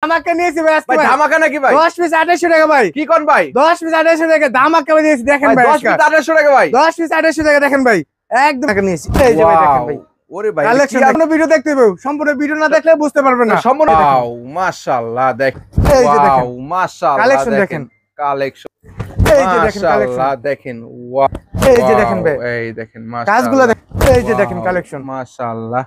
ধামাকা নিয়েছি ভাই আজকে ভাই ধামাকা নাকি ভাই 10 পিস 2800 টাকা ভাই কি কোন ভাই 10 পিস 2800 টাকা ধামাকা দিয়েছি দেখেন ভাই 10 পিস 2800 টাকা ভাই 10 পিস 2800 টাকা দেখেন ভাই একদম টাকা নিয়েছি এই যে ভাই দেখেন ভাই ওরে ভাই কালেকশন আপনি ভিডিও দেখতে হবে সম্পূর্ণ ভিডিও না দেখলে বুঝতে পারবেন না সম্পূর্ণ ওয়াও মাশাআল্লাহ দেখ এই যে দেখেন ওয়াও মাশাআল্লাহ কালেকশন দেখেন কালেকশন এই যে দেখেন কালেকশন দেখেন ওয়াও এই যে দেখেন ভাই এই দেখেন মাশাআল্লাহ কাজগুলো দেখেন এই যে দেখেন কালেকশন মাশাআল্লাহ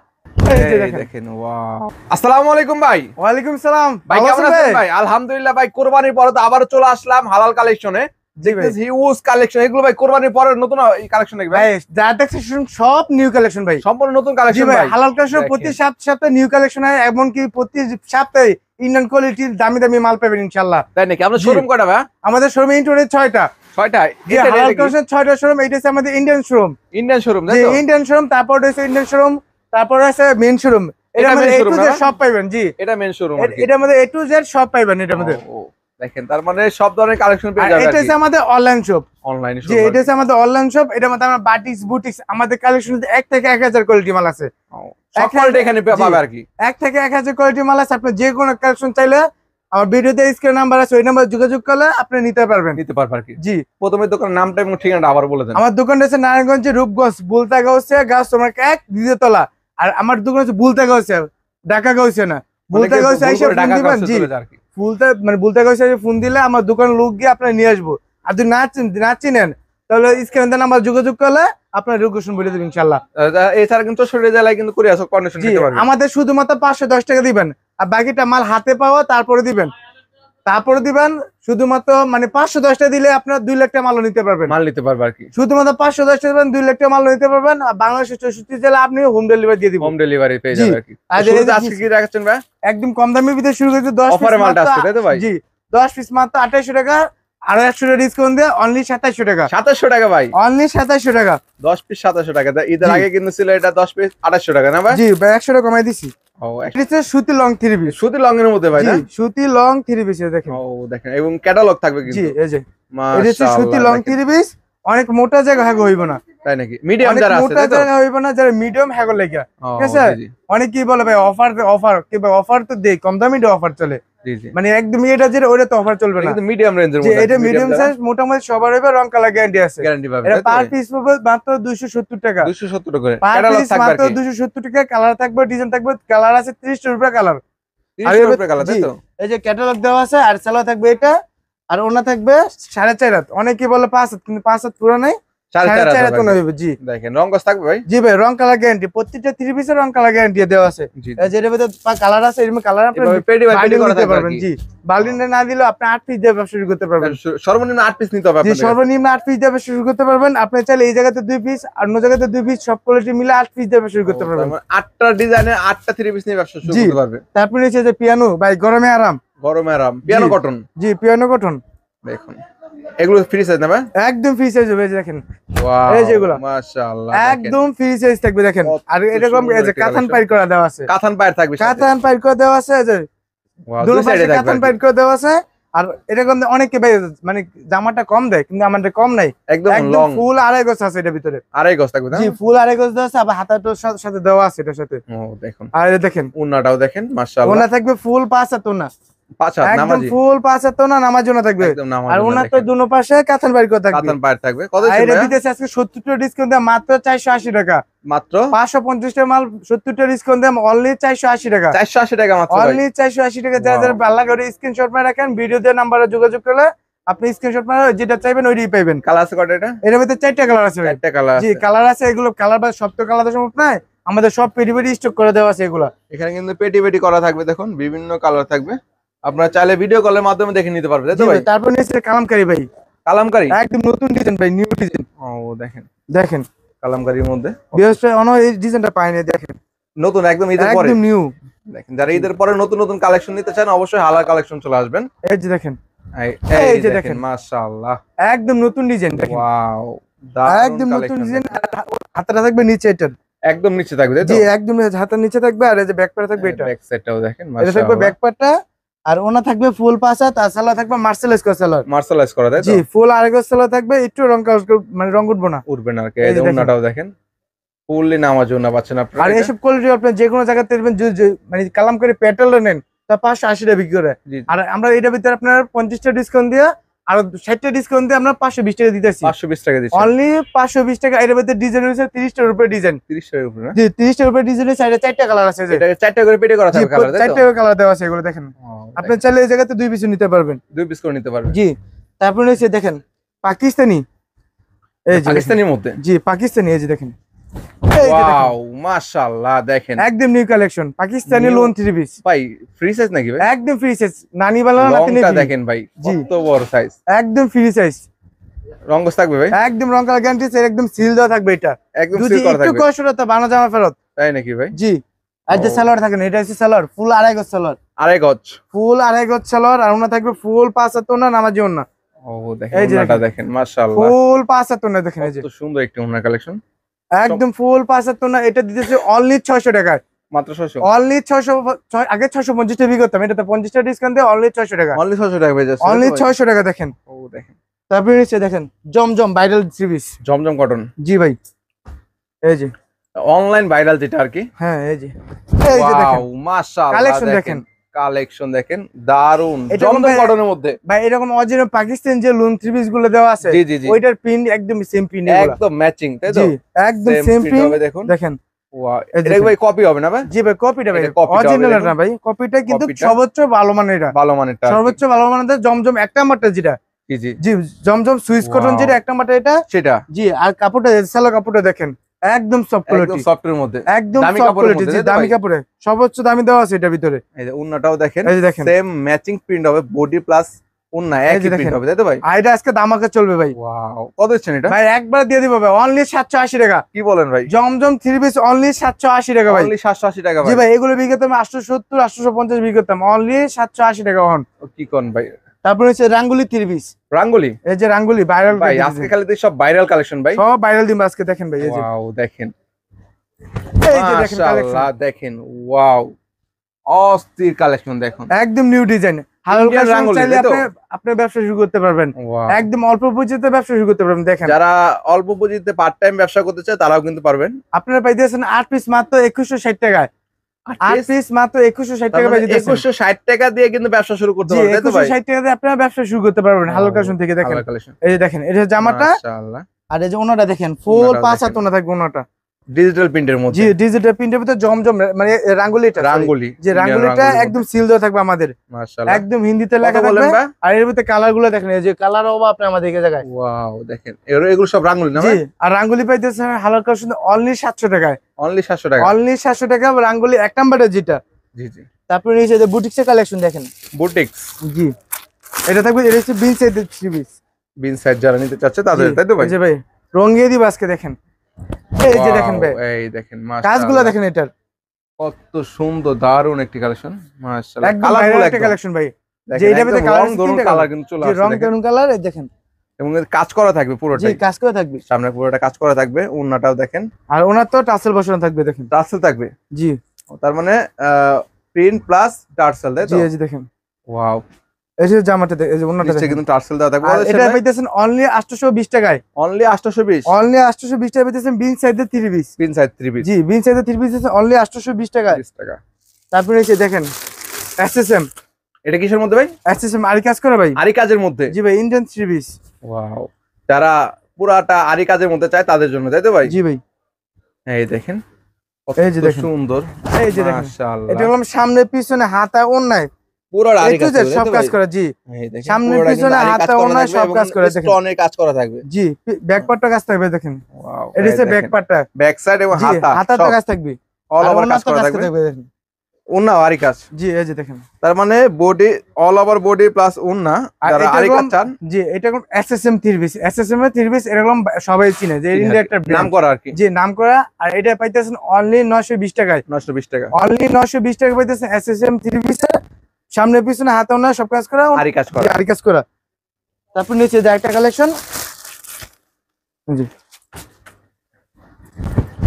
এই যে এই দেখেন ওয়াও আসসালামু আলাইকুম ভাই ওয়ালাইকুম সালাম ভাই কেমন আছেন ভাই আলহামদুলিল্লাহ ভাই কুরবানির পরে তো আবার চলে আসলাম হালাল কালেকশনে দেখতেছি হিউজ কালেকশন এগুলো ভাই কুরবানির পরে নতুন এই কালেকশন নাকি ভাই যা দেখছেন সব নিউ কালেকশন ভাই সম্পূর্ণ নতুন কালেকশন ভাই ভাই হালাল কালেকশন প্রতি সপ্তাহে নিউ কালেকশন হয় এমন কি প্রতি সপ্তাহে ইন্ডিয়ান কোয়ালিটির দামি দামি মাল পাবেন ইনশাআল্লাহ তাই নাকি আপনাদের শোরুম কয়টা ভাই আমাদের শোরুমে ইন্টারনেট 6টা 6টা জি হালাল কালেকশন 6টা শোরুম এইটা হচ্ছে আমাদের ইন্ডিয়ান শোরুম ইন্ডিয়ান শোরুম জি ইন্ডিয়ান শোরুম তারপর হচ্ছে ইন্ডিয়ান শোরুম তারপর আছে মেইন শোরুম এটা মানে এ টু জেড সব পাবেন জি এটা মেইন শোরুম এটা আমাদের এ টু জেড সব পাবেন এটা আমাদের দেখেন তার মানে সব ধরনের কালেকশন পেয়ে যাবেন এটা হচ্ছে আমাদের অনলাইন শপ অনলাইন শপ জি এটা হচ্ছে আমাদের অনলাইন শপ এটা মধ্যে আমরা বাটিক্স বুটিক্স আমাদের কালেকশন 1 থেকে 1000 কোয়ালিটি মাল আছে সব কোয়ালিটি এখানে পাবে আর কি 1 থেকে 1000 কোয়ালিটি মাল আছে আপনি যে কোনো কালেকশন চাইলে আমার ভিডিওতে স্ক্রিন নাম্বার আছে ওই নাম্বারে যোগাযোগ করলে আপনি নিতে পারবেন আর কি জি প্রথমে দোকানের নামটা এবং ঠিকানাটা আবার বলে দেন আমার দোকানটা হচ্ছে নারায়ণগঞ্জে রূপগঞ্জ বুলতাগাঁওছে গাছ তোমার এক দ্বিতীয়তলা আর আমার দোকান হচ্ছে বুলতাগাঁওছে ঢাকা গাঁওছে না বুলতাগাঁওছে এসে ফোন দিবেন জি মানে বুলতাগাঁওছে এসে ফোন দিলে আমার দোকান লোক গিয়ে আপনারা নিয়ে আসবো আর যদি না চিনেন তাহলে স্ক্রিনে নাম্বার যোগাযোগ করলে আপনার লোকেশন বলে দেবেন ইনশাআল্লাহ এছাড়া কিন্তু 64 জেলায় কিন্তু কুরিয়ার কন্ডিশন দিতে পারবেন আমাদের শুধুমাত্র 510 টাকা দিবেন আর বাকিটা মাল হাতে পাওয়া তারপরে দিবেন শুধুমাত্র মানে 510 টাকা দিলে আপনার 2 লাখ টাকা মাল নিতে পারবেন আর কি শুধুমাত্র 510 টাকা দিবেন 2 লাখ টাকা মাল নিতে পারবেন আর বাংলাদেশের 64 জেলা আপনি হোম ডেলিভারি দিয়ে দিবেন হোম ডেলিভারি পেয়ে যাবেন আর কি আজকে কি রাখছেন ভাই একদম কম দামের ভিতরে শুরু করতে 10 অফারে মালটা আসছে তাই তো ভাই জি 10 পিস মাত্র 2800 টাকা আর 100 টাকা ডিসকাউন্ট দিয়ে অনলি 2700 টাকা 2700 টাকা ভাই অনলি 2700 টাকা 10 পিস 2700 টাকা ঈদের আগে কিন্তু ছিল এটা 10 পিস 2800 টাকা না ভাই জি ভাই 100 টাকা কমাই দিছি এটা সুতি লং 3 পিস সুতি লং এর মধ্যে ভাই না সুতি লং 3 পিস দেখেন দেখেন এবং ক্যাটালগ থাকবে কিন্তু জি এই যে এটা সুতি লং 3 পিস অনেক মোটা জায়গা হ্যাগ হইব না তাই নাকি মিডিয়াম যারা আছে মোটা জায়গা হইব না যারা মিডিয়াম হ্যাগ লাগা ঠিক আছে অনেক কি বলে ভাই অফার কি ভাই অফার তো দেই কম দামি অফার চলে জি জি মানে একদম এটা যে ওটা তো অফার চলবে না কিন্তু মিডিয়াম রেঞ্জের মধ্যে এটা মিডিয়াম সাইজ মোটামুটি সবার হবে রং কালার গ্যারান্টি আছে গ্যারান্টি পাবে এটা পার পিস পাবে মাত্র 270 টাকা 270 টাকা ক্যাটালগ থাকবে মাত্র 270 টাকা কালার থাকবে ডিজাইন থাকবে কালার আছে 30 রুপিয়া কালার 30 রুপিয়া কালার তাই তো এই যে ক্যাটালগ দেওয়া আছে আর সালোয়ার থাকবে এটা আর ওনা থাকবে 4.5 হাত অনেকে বলে 5 হাত কিন্তু 5 হাত পুরো নাই 4.5 হাত ওনা হবে জি দেখেন রং কস থাকবে ভাই জি ভাই রং কালার গ্যারান্টি প্রত্যেকটা 3 পিসের রং কালার গ্যারান্টি দেওয়া আছে এই যে এর ভিতরে কালার আছে এরকম কালার আপনি পেডি করতে পারবেন জি বালডিনে না দিলেও আপনি 8 পিস দিয়ে ব্যবসা শুরু করতে পারবেন সর্বনিম্ন 8 পিস নিতে হবে আপনাদের জি সর্বনিম্ন 8 পিস দিয়ে ব্যবসা শুরু করতে পারবেন আপনি চাইলে এই জায়গাতে 2 পিস আর অন্য জায়গাতে 2 পিস সব কোয়ালিটি মিলে 8 পিস দিয়ে ব্যবসা শুরু করতে পারবেন 8টা ডিজাইনের 8টা 3 পিস নিয়ে ব্যবসা শুরু করতে পারবে তারপর নিচে যে পিয়ানো ভাই গরমে আরাম পিয়ানো কটন জি পিয়ানো কটন দেখুন এগুলো ফ্রি সাইজ না ভাই একদম ফ্রি সাইজ হবে দেখেন ওয়াও এই যেগুলো মাশাআল্লাহ একদম ফ্রি সাইজ থাকবে দেখেন আর এরকম এই যে কাতান পাইর করা দেওয়া আছে কাতান পাইর থাকবে কাতান পাইর করা দেওয়া আছে এই যে দুই সাইডে কাতান পাইর করা দেওয়া আছে আর এরকম অনেকে ভাই মানে জামাটা কম দেয় কিন্তু আমাদের কম নাই একদম লং ফুল আড়াই গজ আছে এটার ভিতরে আড়াই গজ থাকবে জি ফুল আড়াই গজ দেওয়া আছে আবার হাতাটার সাথে দেওয়া আছে এটার সাথে দেখুন আর দেখেন ওন্নাটাও দেখেন মাশাআল্লাহ ওন্না থাকবে ফুল 5 হাত ওন্না 5 হাত নামাজি ফুল 5 হাত ওন্না নামাজ জন্য থাকবে আর ওন্না তো দুনো পাশে কাতান পাইর করা থাকবে কাতান পাইর থাকবে কত দিবেন এটা দিতেছে আজকে 70 টাকা ডিসকাউন্ট দিয়ে মাত্র 480 টাকা মাত্র 550 টাকা মাল 70 টাকা ডিসকাউন্ট দিয়ে অনলি 480 টাকা 480 টাকা মাত্র অনলি 480 টাকা যারা যারা ভালো লাগে স্ক্রিনশট মারে রাখেন ভিডিও দিয়ে নম্বরে যোগাযোগ করলে আপনি স্ক্রিনশট মারে যেটা চাইবেন ওইটাই পাবেন কালার আছে কয়টা এটা এর ভিতরে 4টা কালার আছে 4টা কালার জি কালার আছে এগুলো কালার বা সব তো কালার সম্ভব নয় আমাদের সব পেটি স্টক করে দেওয়া আছে এগুলো এখানে কিন্তু পেটি করা থাকবে দেখুন বিভিন্ন কালার থাকবে আপনারা চাইলে ভিডিও কলের মাধ্যমে দেখে নিতে পারবেন তাই তো ভাই তারপর নিচে কালামকারী ভাই কালামকারী একদম নতুন ডিজাইন ভাই নিউ ডিজাইন দেখেন কালামকারীর মধ্যে বিশেষ অন্য এই ডিজাইনটা পাইনি দেখেন নতুন একদম ঈদের পরে একদম নিউ দেখেন যারা ঈদের পরে নতুন কালেকশন নিতে চান অবশ্যই হালাল কালেকশন চলে আসবেন এই যে দেখেন এই যে দেখেন মাশাআল্লাহ একদম নতুন ডিজাইন দেখেন ওয়াও একদম নতুন ডিজাইন হাতটা থাকবে নিচে এটার একদম নিচে থাকবে তাই তো জি একদম হাতের নিচে থাকবে আর এই যে ব্যাক পার্ট থাকবে এটা ব্যাক সাইডটাও দেখেন মাশাআল্লাহ এটা থাকবে ব্যাক পার্টটা আর ওনা থাকবে ফুল 5 হাত আর সালোয়ার থাকবে মার্সেলাইজ করা তাই তো জি ফুল আরেক সালোয়ার থাকবে একটু রং মানে রং উঠবে না আর কি এই যে ওনাটাও দেখেন ফুললি নামাজ ওনা পাচ্ছেন আপনারা আর এইসব কোয়ালিটি আপনি যে কোনো জায়গাতে দেখবেন মানে কালামকারী প্যাটেলটা নেন তা 580 টাকা বিক্রি করে। জি। আর আমরা এটার ভিতরে আপনার 50 টাকা ডিসকাউন্ট দিয়ে আর 60 টাকা ডিসকাউন্ট দিয়ে আমরা 520 টাকা দিতেছি। 520 টাকা দিচ্ছি অনলি 520 টাকা। এর ভিতরে ডিজাইন হচ্ছে 30 টার উপরে ডিজাইন। 30 টাকার উপরে না? জি 30 টার উপরে ডিজাইনের সাইডে 4টা কালার আছে যে। এটা 4টা করে পেটে করা থাকবে কালার, তাই তো? 4টা কালার দেওয়া আছে, এগুলো দেখেন। আপনি চাইলে এই জায়গাতে 2 পিস নিতে পারবেন। 2 পিস করে নিতে পারবেন। জি। তারপরে হচ্ছে দেখেন পাকিস্তানি, এই যে পাকিস্তানির মধ্যে। জি পাকিস্তানি, এই যে দেখেন। এই যে দেখেন ওয়াও মাশাআল্লাহ, দেখেন একদম new collection Pakistani loan 3 piece. ভাই ফ্রি সাইজ নাকি ভাই? একদম ফ্রি সাইজ, নানি বালা নাতি লংটা নেই। দেখেন ভাই জি। কত বড় সাইজ, একদম ফ্রি সাইজ। রংগস থাকবে ভাই? একদম রং কালার গ্যারান্টি আছে, একদম সিল দেওয়া থাকবে। এটা একদম যদি সিল করা একটু থাকবে, কষ্ট হতো বানা জামা ফেরত। তাই নাকি ভাই? জি। আর যে সালোয়ার থাকে না, এটা হচ্ছে সালোয়ার ফুল 2.5 গজ সালোয়ার। 2.5 গজ ফুল 2.5 গজ সালোয়ার। আর ওনা থাকবে ফুল 5 হাত ওনা, নামাজি ওনা। ও দেখেন এই যে ওনাটা দেখেন মাশাআল্লাহ, ফুল 5 হাত ওনা দেখেন। এই যে কত সুন্দর একটি ওনা কালেকশন, একদম ফুল 5 হাত ওনা। এটা দিতেছে অনলি 600 টাকায়, মাত্র 600। অনলি 600। আগে 650 টাকা বিক্রি করতাম, এটা 50 টাকা ডিসকাউন্ট দিয়ে অনলি 600 টাকা। অনলি 600 টাকা পেয়ে যাচ্ছে, অনলি 600 টাকা দেখেন। ও দেখেন তারপরে নিচে দেখেন জমজম ভাইরাল সিরিজ। জমজম কটন। জি ভাই, এই যে অনলাইন ভাইরাল যেটা আর কি। হ্যাঁ এই যে দেখেন ওয়াও মাশাআল্লাহ, কালেকশন দেখেন দেখেন, কালেকশন দেখেন দারুন। এটা জমজম ভাই- কটনের মধ্যে ভাই এরকম অরিজিনাল পাকিস্তান যে লোন 3 পিস গুলো দেওয়া আছে, জি জি জি, ওইটার প্রিন্ট একদম সেম প্রিন্ট এগুলো। একদম ম্যাচিং, তাই তো? জি একদম Same সেম print প্রিন্ট হবে, দেখুন। দেখেন। ওয়াও, এই এটা দেখেন। ভাই কপি হবে না ভাই? জি ভাই কপিটা ভাই, এটা copy টা হবে, অরিজিনাল দেখুন। না ভাই, কপিটা কিন্তু Copy টা। সর্বোচ্চ ভালো মানের। এটা ভালো মানেরটা আর কি। সর্বোচ্চ ভালো মানের জমজম এক নাম্বারটা যেটা। জি জি, জি জমজম সুইস কটন Wow. যেটা এক নাম্বারটা এটা। সেটা জি। আর কাপড়টা সালো কাপড়টা দেখেন একদম সফট একদম কোয়ালিটি, সফটের মধ্যে, একদম দামি সফট কাপড়ের কোয়ালিটি। মধ্যে, জি তাই তো দামি ভাই? কাপড়ে সর্বোচ্চ দামি দেওয়া আছে এটার ভিতরে। এই যে ওন্নাটাও দেখেন, এই যে দেখেন। সেম ম্যাচিং প্রিন্ট হবে, বডি প্লাস ওন্না এই যে একই প্রিন্ট দেখেন। হবে, তাই তো ভাই? আর এটা আজকে দামাকা চলবে ভাই। ওয়াও, কত দিচ্ছেন এটা? ভাই একবার দিয়ে দিব ভাই, অনলি 780 টাকা। কি বলেন ভাই? জমজম 3 পিস অনলি 780 টাকা ভাই। অনলি 780 টাকা জি ভাই? ভাই এগুলো বিক্রি করতাম 870 850 বিক্রি করতাম, অনলি 780 টাকা হন। ও, কি কোন ভাই? তারপর হচ্ছে রাঙ্গুলি 3 পিস। রাঙ্গুলি এই যে রাঙ্গুলি ভাইরাল ভাই, আজকে খালি তো সব ভাইরাল কালেকশন ভাই। সব ভাইরাল দিন আজকে দেখেন ভাই। এই যে ওয়াও দেখেন, এই যে দেখেন কালেকশন মাশাআল্লাহ দেখেন, ওয়াও অস্থির কালেকশন দেখুন। একদম নিউ ডিজাইন। হালকা Indian রাঙ্গুলি, চাইলে তাই তো? আপনি ব্যবসা শুরু করতে পারবেন, ওয়াও, একদম অল্প পুঁজিতে ব্যবসা শুরু করতে পারবেন। দেখেন যারা অল্প পুঁজিতে পার্ট টাইম ব্যবসা করতে চায় তারাও কিন্তু পারবেন। আপনারা পাইতেছেন 8 পিস মাত্র 2160 টাকায়। 8 পিস মাত্র 2160 টাকা পাই দিতেছেন। 2160 টাকা দিয়ে কিন্তু ব্যবসা শুরু করতে জি পারবেন, তাই তো ভাই? 2160 টাকা দিয়ে আপনারা ব্যবসা শুরু করতে পারবেন হালকা কালেকশন থেকে। দেখেন ভালো কালেকশন, এই যে দেখেন, এটা হচ্ছে জামাটা। মাশাআল্লাহ, আর এই যে ওনাটা দেখেন ফুল ওনাটাও 5 হাত দেখেন। ওনা থাকবে ওনাটা। ডিজিটাল প্রিন্টের জি মধ্যে ডিজিটাল প্রিন্টের ভিতরে জমজম মানে রাঙ্গুলিটা রাঙ্গুলি, যে Indian রাঙ্গুলিটা রাঙ্গুলির একদম সিল দেওয়া থাকবে আমাদের, মধ্যে। মাশাআল্লাহ, একদম হিন্দিতে কত লেখা বলেন থাকবে। ভাই? আর এর ভিতরে কালার গুলো দেখেন, এই যে কালার অভাব আপনি আমাদের জায়গায়। ওয়াও দেখেন, এগুলো সব রাঙ্গুলি না জি। ভাই? আর রাঙ্গুলি পাইতেছেন হালকা কালেকশন অনলি 700 টাকায়। অনলি 700 টাকা। অনলি 700 টাকা রাঙ্গুলি এক নাম্বারটা যেটা। জি জি, তারপরে নিচে যে বুটিক্সের কালেকশন দেখেন। বুটিক্স জি এটা থাকবে, এটা হচ্ছে বিন সাইডের 3 পিস। বিন সাইড যারা নিতে চাচ্ছে তাদের, তাই তো ভাই? এই যে ভাই রঙিয়ে দিব আজকে দেখেন। এই যে দেখেন ভাই Wow, এই দেখেন কাজগুলো মাশাআল্লাহ, দেখেন এটার কত সুন্দর দারুন একটি কালেকশন মাশাআল্লাহ। একদম কালারফুল ভাইরাল একটা একদম কালেকশন ভাই। দেখেন, যে এটার ভিতরে একদম কালার রং ধরুন কালার কিন্তু চলে যে আসছে রং দেখেন। ধরুন কালার দেখেন। এবং এর কাজ করা থাকবে জি পুরোটাই, কাজ করে থাকবে। সামনে পুরোটা কাজ করা থাকবে, ওন্নাটাও দেখেন আর ওনার তো টাসেল বসানো থাকবে দেখেন। টার্সেল থাকবে। জি তার মানে প্রিন্ট প্লাস টার্সেল, তাই জি তো? এই যে দেখেন ওয়াও, এই যে জামাটা এই যে ওনাটা নিচে দেখেন। কিন্তু টার্সেল দেওয়া থাকবে। আর এটা পাইতেছেন অনলি 820 টাকায়। অনলি 820, অনলি 820 টাকায় পাইতেছেন বিন সাইডের 3 পিস। পিন সাইড 3 পিস, জি বিন সাইডের 3 পিস আছে অনলি 820 টাকায়। 20 টাকা। তারপরে এই যে দেখেন এসএসএম। এটা কিসের মধ্যে ভাই? এসএসএম আরি কাজ করে ভাই। আরি কাজের মধ্যে। জি ভাই ইন্ডিয়ান 3 পিস। ওয়াও, যারা পুরাটা আরি কাজের মধ্যে চায় তাদের জন্য, তাই তো ভাই? জি ভাই এই দেখেন কত এই যে দেখেন। সুন্দর, এই যে দেখেন মাশাআল্লাহ। এটা হলো সামনে পিছনে হাতা ওন্নায় পুরো আরি কাজ একটু সব কাজ করে। জি এই দেখেন, সামনে পুরোটা পিছনে কিন্তু আরি কাজ হাতা করা ওন্নায় থাকবে সব এবং কাজ করে দেখেন। স্টোনের কাজ করা থাকবে। জি ব্যাক পার্টটা কাজ থাকবে দেখেন। ওয়াও, এটা হচ্ছে ব্যাক পার্টটা। ব্যাক সাইড এবং জি হাতা হাতাটা সব কাজ থাকবে, অল আর ওভার কাজ ওন্নাতে করা কাজ থাকবে। দেখেন। ওন্না আরি কাজ, জি এই যে দেখেন। তার মানে body all over body plus ওন্না, আর যারা এটা আরি কাজ এরকম- চান। জি এটা কোন এসএসএম 3 পিস। এসএসএম এর 3 পিস এরকম সবাই চিনে যে ইন্ডিয়া একটা নাম ব্র্যান্ড। করা আর কি, জি নাম করা। আর এটা পাইতেছেন অনলি 920 টাকায়। 920 টাকা। অনলি 920 টাকা পাইতেছেন এসএসএম 3 পিস। সামনে পিছনে হাতে ওন্না সব কাজ করা, আরি কাজ করা। জি, আরি কাজ করা। তারপর নিচে যে একটা কালেকশন। জি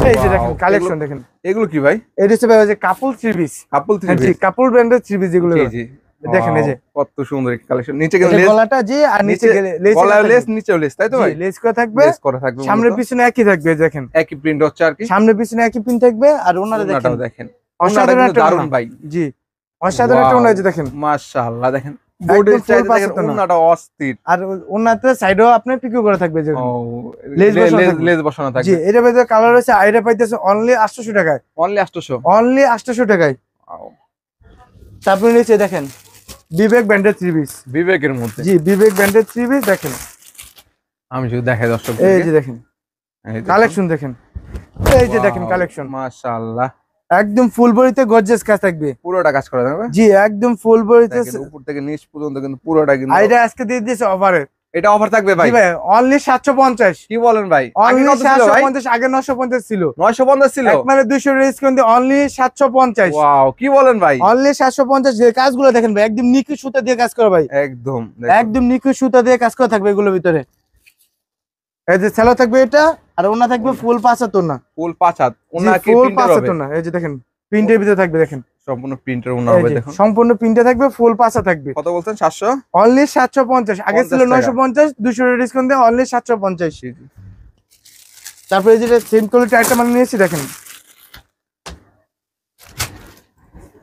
এই যে Wow, দেখেন কালেকশন দেখেন। এগুলো কি ভাই? এটা হচ্ছে ভাই ওই যে কাপল 3 পিস। কাপল 3 জি পিস। কাপল ব্র্যান্ডের 3 পিস যেগুলো। জি জি, দেখেন এই যে Wow, কত সুন্দর একটা কালেকশন। নিচে এই কিন্তু যে লেস, গলাটা জি আর নিচে লেস গলায় লেস নিচেও লেস, তাই তো ভাই? লেস করা থাকবে, লেস করা থাকবে, সামনে মূলত। পিছনে একই থাকবে দেখেন। একই প্রিন্ট হচ্ছে আর কি। সামনে পিছনে একই পিন থাকবে। আর ওনারা দেখেন ওন্নাটাও দেখেন, অসাধারণ ওন্নাটা কিন্তু একটা দারুণ ওন্না। ভাই। জি অসাধারণ একটা ওন্না, এই যে দেখেন মাশাআল্লাহ দেখেন একদম বডির full চাইতে পাঁচ দেখেন হাতের ওন্না। ওন্নাটা অস্থির। আর ওন্নাতে সাইডেও আপনার পিকো করা থাকবে যে ও লেজ বসানো থাকবে। লেজ বসানো জি, থাকবে। এটা ভিতরে কালার হচ্ছে, এটা পাইতেছে অনলি 800 টাকায়, অনলি 800। অনলি 800 টাকায়। তারপরে নিচে দেখেন বিবেক ব্র্যান্ডের 3 পিস, বিবেকের মধ্যে। জি বিবেক ব্র্যান্ডের 3 পিস দেখেন, আমি যদি দেখাই দর্শক, এই যে দেখেন কালেকশন দেখেন, এই যে দেখেন কালেকশন মাশাআল্লাহ একদম ফুল বডিতে গর্জিয়াস কাজ থাকবে, পুরোটা কাজ করা যাবে। জি একদম ফুল বডিতে। দেখেন উপর থেকে নিচ পর্যন্ত কিন্তু পুরোটা কিন্তু। এটা আজকে দিয়ে দিয়েছে অফারে, এটা অফার থাকবে ভাই? জি ভাই অনলি 750। কি বলেন ভাই? আগে অনলি কত ছিল ভাই? 750, আগে 950 ছিল, 950 ছিল। মানে 200 ডিসকাউন্ট দিয়ে অনলি 750। ওয়াও, কি বলেন ভাই? অনলি 750। যে কাজগুলো দেখেন ভাই একদম নিখুঁত সুতা দিয়ে কাজ করা ভাই, একদম একদম নিখুঁত সুতা দিয়ে কাজ করা থাকবে এগুলোর ভিতরে। এই যে সেলো থাকবে এটা, আর ওনা থাকবে ফুল 5 হাত ওনা, ফুল 5 হাত ওনা কি ফুল প্রিন্টার 5 হাত হবে? ওনা, এই যে দেখেন প্রিন্টের ভিতরে থাকবে দেখেন, সম্পূর্ণ প্রিন্টার ওনা এই হবে যে দেখুন। সম্পূর্ণ প্রিন্টে থাকবে, ফুল 5 হাত থাকবে। কত বলছেন? 700। অনলি 750, আগে ছিল 50 টাকা। 950, 200 ডিসকাউন্ট দিয়ে অনলি 750। তারপরে এই যে সেম কোয়ালিটি আইটেম আমি নিয়েছি দেখেন,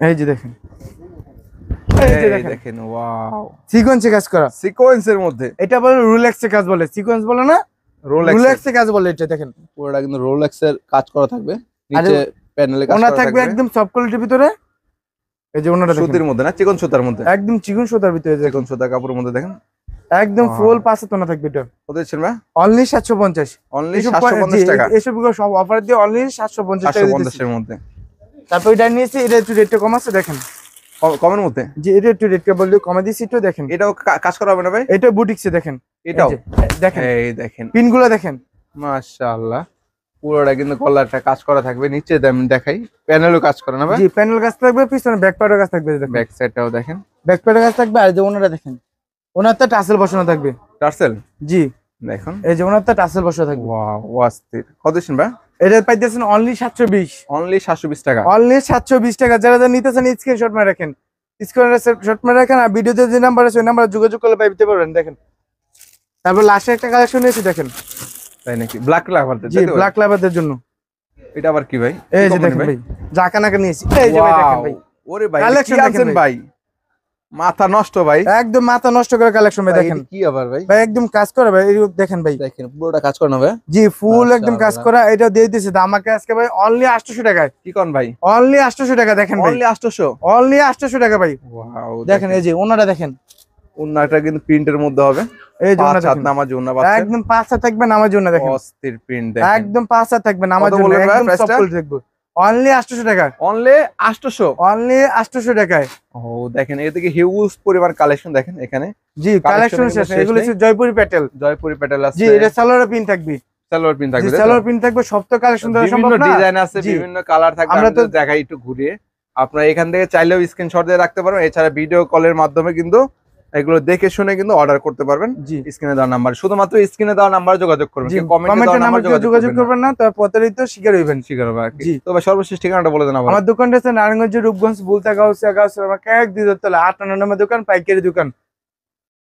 এই যে দেখেন, এই যে এই দেখেন দেখেন ওয়াও, সিকোয়েন্সে কাজ করা, সিকোয়েন্সের মধ্যে। এটা বলে রোলেক্সে কাজ বলে, সিকোয়েন্স বলে না, রোলেক্সে কাজ বলে এটা দেখেন। পুরোটা কিন্তু রোলেক্সের কাজ করা থাকবে, নিচে প্যানেলে কাজ ওনা করা থাকবে থাকবে একদম সফট কোয়ালিটির ভিতরে, এই যে ওনাটা দেখেন সুতির মধ্যে না চিকন সুতার মধ্যে? একদম চিকন সুতার ভিতরে দেখেন, চিকন সুতা কাপড়ের মধ্যে দেখেন একদম ফুল 5 হাত ওনা থাকবে এটা। কত দিচ্ছেন ভাই? অনলি 750। অনলি 750 টাকা। এসব সব অফার দিয়ে অনলি 750 টাকা 750 দিতেছি। এর মধ্যে। তারপর এটা নিয়েছি, এটা একটু রেটটা কম আছে দেখেন, কমের মধ্যে। যে এটা একটু রেটটা বললে কমে দিছি একটু দেখেন। এটাও কাজ করা হবে না ভাই? এটা বুটিক্সে দেখেন, এটাও এই যে, দেখেন এই দেখেন পিনগুলো দেখেন, মাশাআল্লাহ পুরোটা কিন্তু কলারটা কাজ করা থাকবে। নিচে দেখাই প্যানেলও কাজ করা না ভাই? জি প্যানেল কাজ থাকবে, পিছনে ব্যাক প্যাডের কাজ থাকবে দেখেন, ব্যাক সাইডটাও দেখেন ব্যাক প্যাডের কাজ থাকবে। আর যে ওনাটা দেখেন, ওনারটা টাসেল বসানো থাকবে, টার্সেল জি দেখুন। এই যে ওনারটা টাসেল বসানো থাকবে। ওয়াও অস্থির। কত দিচ্ছেন ভাই? এটা পাইতেছেন অনলি 720, অনলি 720 টাকা। অনলি 720 টাকা। যারা যারা নিতেছেন স্ক্রিনশট মেরে রাখেন, স্ক্রিনশট মেরে রাখেন, আর ভিডিওতে যে নাম্বার আছে ওই নাম্বারে যোগাযোগ করলে পাইতে পারবেন দেখেন। তারপর লাস্টে একটা কালেকশন নিয়েছি দেখেন, তাই নাকি? ব্ল্যাক লাভার জি ব্ল্যাক লাভারদের জন্য। এটা আবার কি ভাই? এই যে দেখেন ভাই জাকা নাকা নিয়েছি, এই যে ভাই দেখেন ভাই ওরে ভাই কালেকশন কি দেখেন আনছেন ভাই, মাথা নষ্ট ভাই। একদম মাথা নষ্ট করে কালেকশন ভাই দেখেন, কি আবার ভাই? ভাই একদম কাজ করা ভাই, এই দেখেন ভাই দেখেন পুরোটা কাজ করানো ভাই। জি ফুল একদম কাজ মাশাআল্লাহ। করা। এটা দিয়ে দিয়েছে আমাকে আজকে ভাই অনলি 800 টাকায়। কি কোন ভাই? অনলি 800 টাকা দেখেন ভাই, অনলি 800। অনলি 800 টাকা ভাই। ওয়াও দেখেন এই যে ওনাটা দেখেন, ওন্নাটা কিন্তু প্রিন্টের মধ্যে হবে। এই যে ওনা 5 হাত দেখেন নামাজ ওন্না পাচ্ছেন। একদম 5 হাত থাকবে নামার জন্য দেখেন, অস্থির প্রিন্ট দেখেন। একদম 5 হাত থাকবে নামার কত জন্য, বলবেন ভাই একদম প্রাইসটা? সফট কোয়ালিটি থাকবে। অনলি 800 টাকা, অনলি 800। অনলি 800 টাকায়। ও দেখেন এর থেকে হিউজ পরিমাণ কালেকশন দেখেন এখানে। জি Collection কালেকশন কিন্তু শেষ, শেষ এগুলো নেই। হচ্ছে জয়পুরি প্যাটেল, জয়পুরি প্যাটেল আছে। জি এটা সালোয়ার পিন থাকবে, সালোয়ার প্রিন্ট থাকবে। জি সালোয়ার পিন থাকবে, সব তো কালেকশন দেওয়া সম্ভব বিভিন্ন না। ডিজাইন আছে, জি। বিভিন্ন কালার থাকবে। আমরা আমরা তো তো দেখাই একটু ঘুরিয়ে। আপনারা এখান থেকে চাইলেও স্ক্রিনশট দিয়ে রাখতে পারবেন, এছাড়া ভিডিও কলের মাধ্যমে কিন্তু এগুলো দেখে শুনে কিন্তু অর্ডার করতে পারবেন। জি স্ক্রিনে দেওয়া নাম্বার, শুধুমাত্র স্ক্রিনে দেওয়া নাম্বার যোগাযোগ করবেন। জি কেউ কমেন্টে কমেন্টের দেওয়া নাম্বার নাম্বার যোগাযোগ করবেন করবেন না, তবে প্রতারিত শিকার হইবেন। শিকার হবে আর কি। জি। তো ভাই সর্বশেষ ঠিকানাটা বলে দেন আবার। আমার দোকানটা হচ্ছে নারায়ণগঞ্জ রূপগঞ্জ বুলতা গাউসিয়া 8 নম্বর দোকান, পাইকারি দোকান।